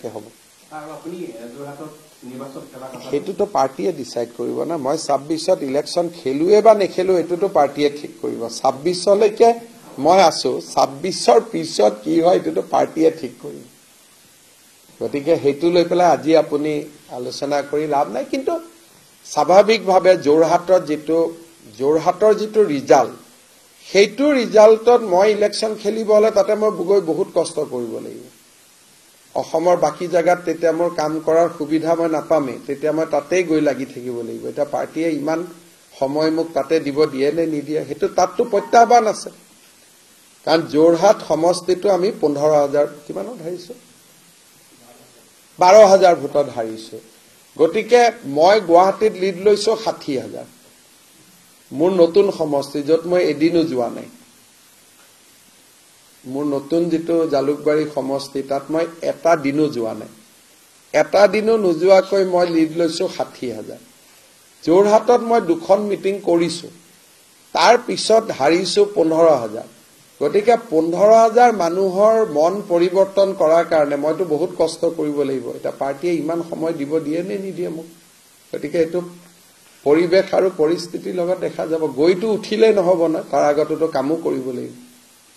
কেনেকৈ হ'ব সেইটোতো পাৰ্টিয়ে ডিচাইড কৰিব না মই 26ত ইলেকশ্যন খেলুৱে বা নেখেলো এইটোতো পাৰ্টিয়ে ঠিক কৰিব 26লৈকে মই আছো 26ৰ পিছত কি হয় এইটোতো পাৰ্টিয়ে ঠিক কৰিব গতিকে সেইটো লৈ পেলাই আজি আপুনি আলোচনা কৰি লাভ নাই কিন্তু স্বাভাৱিকভাৱে যোৰহাটৰ যিটো ৰিজাল্ট সেইটো ৰিজাল্টত মই ইলেকশ্যন খেলিব হলে তাতে মই গৈ বহুত কষ্ট কৰিব লাগিব অসমৰ বাকি জায়গাত তেতিয়া মোৰ কাম কৰাৰ সুবিধা মই নাপামে তেতিয়া মই তাতেই গৈ লাগি থাকিব লাগিব এটা পাৰ্টিয়ে ইমান সময় মোক তাতে দিব দিয়ে নে নিদিয়ে হেতু তাতটো প্ৰত্যাহ্বান আছে কাৰণ যোৰহাট সমষ্টিটো আমি 15000 কিমানত হাৰিছো 12000 ভোটত হাৰিছো গতিকে মই গুৱাহাটীত লিড লৈছো 60000 মোৰ নতুন সমষ্টি যত মই এদিনো যোৱা নাই মোৰ নতুন যেটো জালুকবাৰী সমষ্টি তাত মই এটা দিনো যোৱা নাই এটা দিনো নোযোৱাকৈ মই লিড লৈছো 60000 যোৰহাটত মই দুখন মিটিং কৰিছো তাৰ পিছত হাৰিছো 15000 গতিকে 15000 মানুহৰ মন পৰিৱৰ্তন কৰাৰ কাৰণে মইতো বহুত কষ্ট কৰিব লাগিব এটা পাৰ্টিয়ে ইমান সময় দিব দিয়ে নে নিদিয়ে মোক গতিকে এটো পৰিবেশ আৰু পৰিস্থিতিৰ লগত দেখা যাব গৈটো উঠিলে নহব না তাৰ আগতেতো কামো কৰিব লাগিব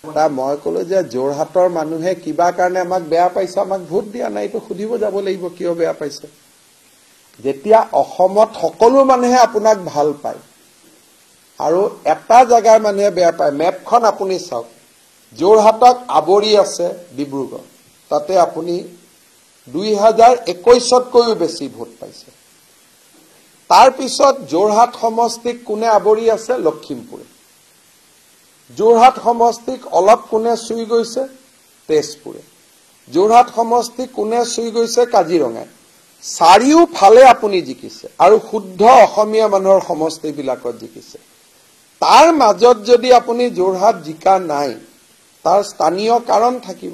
তা মই কলো যে যোৰহাটৰ মানুহে কিবা কাৰণে আমাক বেয়া পাইছে আমাক ভোট দিয়া নাই তো খুদিব যাব লাগিব কিয় বেয়া পাইছে যেতিয়া অসমত সকলো মানুহে আপোনাক ভাল পায় আৰু এটা জায়গাৰ মানুহে বেয়া পায় মেপখন আপুনি চাওক যোৰহাটক আবৰি আছে ডিব্ৰুগড় তাতে আপুনি 2021তকৈও বেছি ভোট পাইছে তাৰ পিছত যোৰহাট সমষ্টিক কোনে আবৰি আছে লখিমপুৰে যোৰহাট সমষ্টিক অলপ কোনে চুই গৈছে তেজপুৰে যোৰহাট সমষ্টিক কোনে চুই গৈছে কাজিৰঙাই চাৰিওফালে আপুনি জিকিছে আৰু শুদ্ধ অসমীয়া মানুহৰ সমষ্টি বিলাকত জিকিছে তাৰ মাজত যদি আপুনি যোৰহাট জিকা নাই তাৰ স্থানীয় কাৰণ থাকিব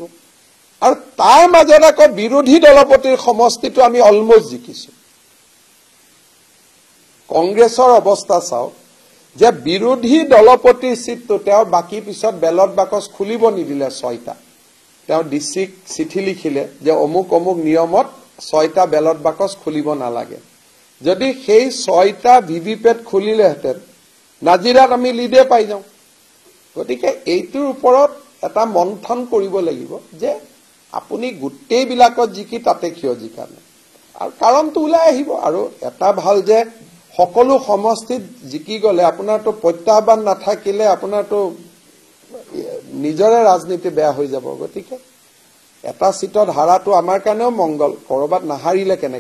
আৰু তাৰ মাজত আকৌ বিৰোধী দলপতিৰ সমষ্টিটো আমি অলমোস্ট জিকিছো কংগ্ৰেছৰ অৱস্থা চাওক যে বিৰোধী দলপতিৰ সিটটো তেওঁ বাকি পিছত বেলট বাকচ খুলিব নিদিলে 6টা তেওঁ ডিসিক চিঠি লিখিলে যে অমুক অমুক নিয়মত 6টা বেলট বাকচ খুলিব নালাগে যদি সেই 6টা ভিভিপেট খুলিলেহেঁতেন নাজিৰাত আমি লিডে পাই যাওঁ গতিকে এইটোৰ ওপৰত এটা মন্থন কৰিব লাগিব যে আপুনি গোটেই বিলাকত জিকি তাতে কিয় জিকা নাই আৰু কাৰণটো ওলাই আহিব আৰু এটা ভাল যে সকলো সমষ্টিত জিকি গলে আপোনাৰটো প্ৰত্যাহ্বান নাথাকিলে আপোনাৰটো নিজৰে ৰাজনীতি বেয়া হৈ যাব গতিকে এটা সিটত হাৰাটো আমাৰ কাৰণেও মংগল কৰবাত নাহাৰিলে কেনে